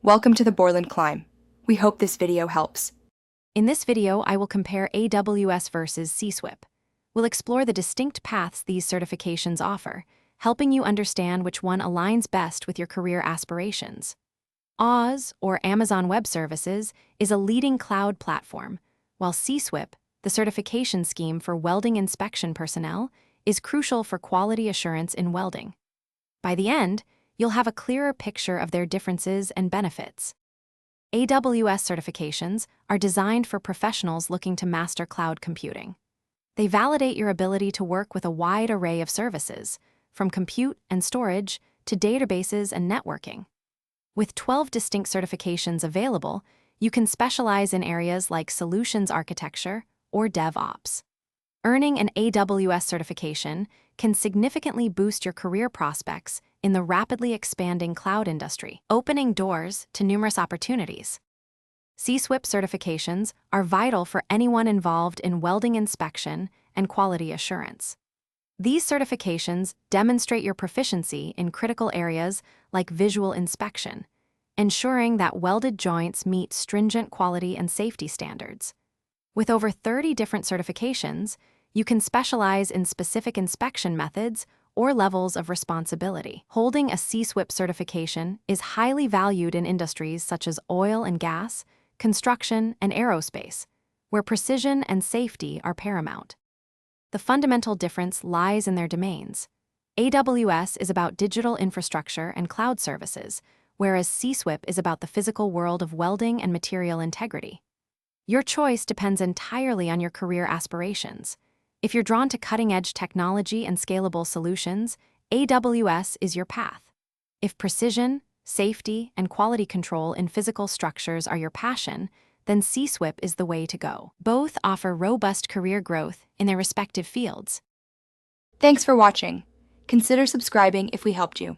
Welcome to the Borland Climb. We hope this video helps. In this video, I will compare AWS versus CSWIP. We'll explore the distinct paths these certifications offer, helping you understand which one aligns best with your career aspirations. AWS, or Amazon Web Services, is a leading cloud platform, while CSWIP, the certification scheme for welding inspection personnel, is crucial for quality assurance in welding. By the end, you'll have a clearer picture of their differences and benefits. AWS certifications are designed for professionals looking to master cloud computing. They validate your ability to work with a wide array of services, from compute and storage to databases and networking. With 12 distinct certifications available, you can specialize in areas like solutions architecture or DevOps. Earning an AWS certification can significantly boost your career prospects in the rapidly expanding cloud industry, opening doors to numerous opportunities. CSWIP certifications are vital for anyone involved in welding inspection and quality assurance. These certifications demonstrate your proficiency in critical areas like visual inspection, ensuring that welded joints meet stringent quality and safety standards. With over 30 different certifications, you can specialize in specific inspection methods or levels of responsibility. Holding a CSWIP certification is highly valued in industries such as oil and gas, construction, and aerospace, where precision and safety are paramount. The fundamental difference lies in their domains. AWS is about digital infrastructure and cloud services, whereas CSWIP is about the physical world of welding and material integrity. Your choice depends entirely on your career aspirations. If you're drawn to cutting-edge technology and scalable solutions, AWS is your path. If precision, safety, and quality control in physical structures are your passion, then CSWIP is the way to go. Both offer robust career growth in their respective fields. Thanks for watching. Consider subscribing if we helped you.